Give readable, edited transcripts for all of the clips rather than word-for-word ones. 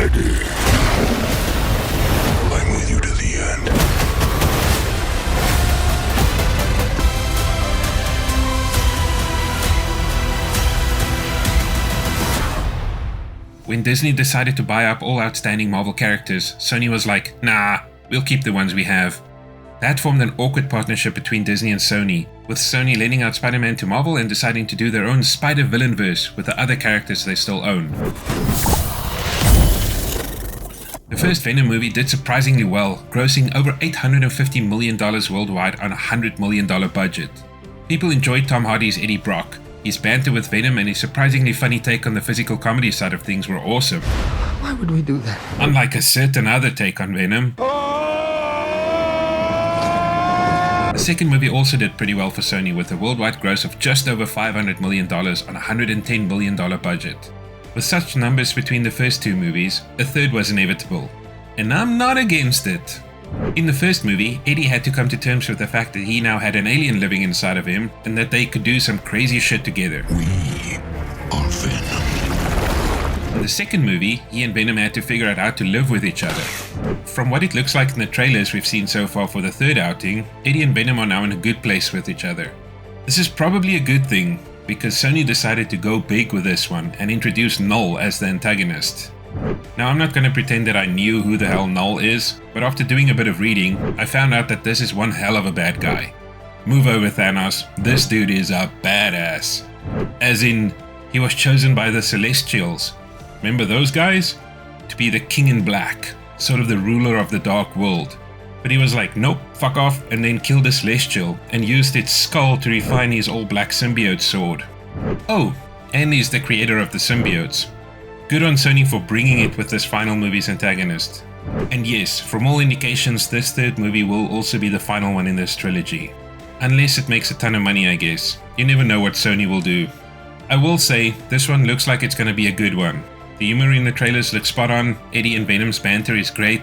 Eddie, I'm with you to the end. When Disney decided to buy up all outstanding Marvel characters, Sony was like, nah, we'll keep the ones we have. That formed an awkward partnership between Disney and Sony, with Sony lending out Spider-Man to Marvel and deciding to do their own Spidervillainverse with the other characters they still own. The first Venom movie did surprisingly well, grossing over $850 million worldwide on a $100 million budget. People enjoyed Tom Hardy's Eddie Brock. His banter with Venom and his surprisingly funny take on the physical comedy side of things were awesome. Why would we do that? Unlike a certain other take on Venom. The second movie also did pretty well for Sony with a worldwide gross of just over $500 million on a $110 million budget. With such numbers between the first two movies, a third was inevitable. And I'm not against it. In the first movie, Eddie had to come to terms with the fact that he now had an alien living inside of him and that they could do some crazy shit together. We are Venom. In the second movie, he and Venom had to figure out how to live with each other. From what it looks like in the trailers we've seen so far for the third outing, Eddie and Venom are now in a good place with each other. This is probably a good thing, because Sony decided to go big with this one and introduce Null as the antagonist. Now I'm not going to pretend that I knew who the hell Null is, but after doing a bit of reading, I found out that this is one hell of a bad guy. Move over, Thanos, this dude is a badass. As in, he was chosen by the Celestials. Remember those guys? To be the King in Black, sort of the ruler of the Dark World. But he was like, nope, fuck off, and then killed a Celestial and used its skull to refine his all-black symbiote sword. Oh, and he's the creator of the symbiotes. Good on Sony for bringing it with this final movie's antagonist. And yes, from all indications, this third movie will also be the final one in this trilogy. Unless it makes a ton of money, I guess. You never know what Sony will do. I will say, this one looks like it's gonna be a good one. The humor in the trailers looks spot on, Eddie and Venom's banter is great,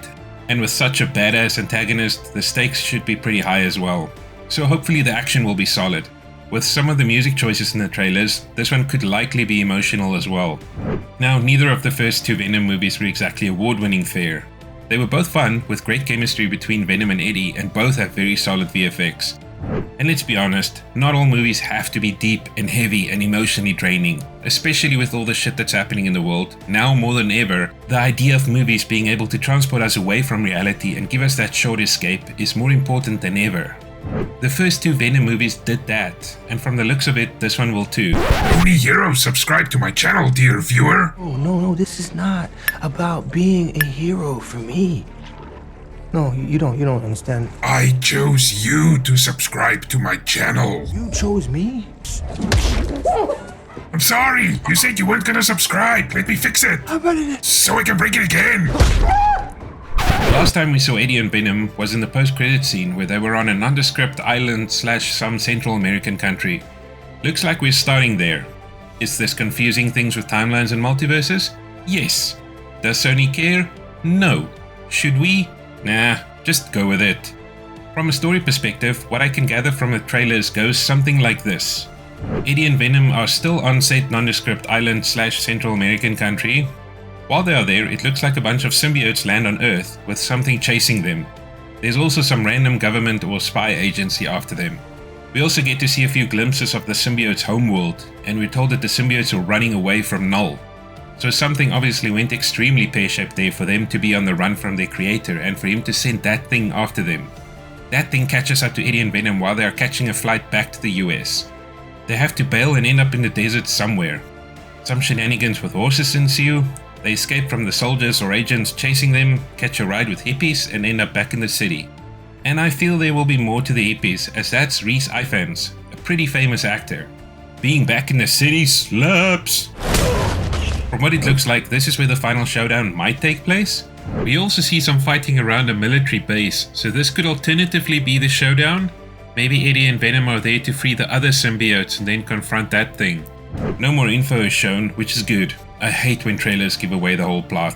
and with such a badass antagonist, the stakes should be pretty high as well. So hopefully the action will be solid. With some of the music choices in the trailers, this one could likely be emotional as well. Now, neither of the first two Venom movies were exactly award-winning fare. They were both fun, with great chemistry between Venom and Eddie, and both have very solid VFX. And let's be honest, not all movies have to be deep and heavy and emotionally draining. Especially with all the shit that's happening in the world, now more than ever, the idea of movies being able to transport us away from reality and give us that short escape is more important than ever. The first two Venom movies did that, and from the looks of it, this one will too. Only heroes subscribe to my channel, dear viewer. Oh, no, this is not about being a hero for me. No, you don't understand. I chose you to subscribe to my channel. You chose me? I'm sorry, you said you weren't gonna subscribe. Let me fix it. How about it? So I can break it again. Last time we saw Eddie and Venom was in the post-credit scene where they were on a nondescript island / some Central American country. Looks like we're starting there. Is this confusing things with timelines and multiverses? Yes. Does Sony care? No. Should we? Nah, just go with it. From a story perspective, what I can gather from the trailers goes something like this. Eddie and Venom are still on said nondescript island / Central American country. While they are there, it looks like a bunch of symbiotes land on Earth with something chasing them. There's also some random government or spy agency after them. We also get to see a few glimpses of the symbiotes' homeworld, and we're told that the symbiotes are running away from Null. So something obviously went extremely pear-shaped there for them to be on the run from their creator and for him to send that thing after them. That thing catches up to Eddie and Venom while they are catching a flight back to the US. They have to bail and end up in the desert somewhere. Some shenanigans with horses ensue. They escape from the soldiers or agents chasing them, catch a ride with hippies, and end up back in the city. And I feel there will be more to the hippies, as that's Rhys Ifans, a pretty famous actor. Being back in the city slaps! From what it looks like, this is where the final showdown might take place. We also see some fighting around a military base, so this could alternatively be the showdown. Maybe Eddie and Venom are there to free the other symbiotes and then confront that thing. No more info is shown, which is good. I hate when trailers give away the whole plot.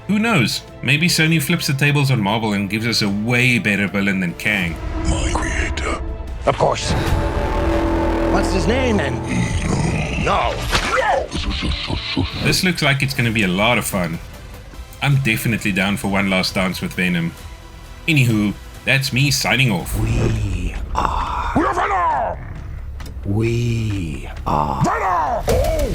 Who knows? Maybe Sony flips the tables on Marvel and gives us a way better villain than Kang. My creator. Of course. What's his name then? No. This looks like it's going to be a lot of fun. I'm definitely down for one last dance with Venom. Anywho, that's me signing off. We are. We're Venom! We are. Venom! Oh!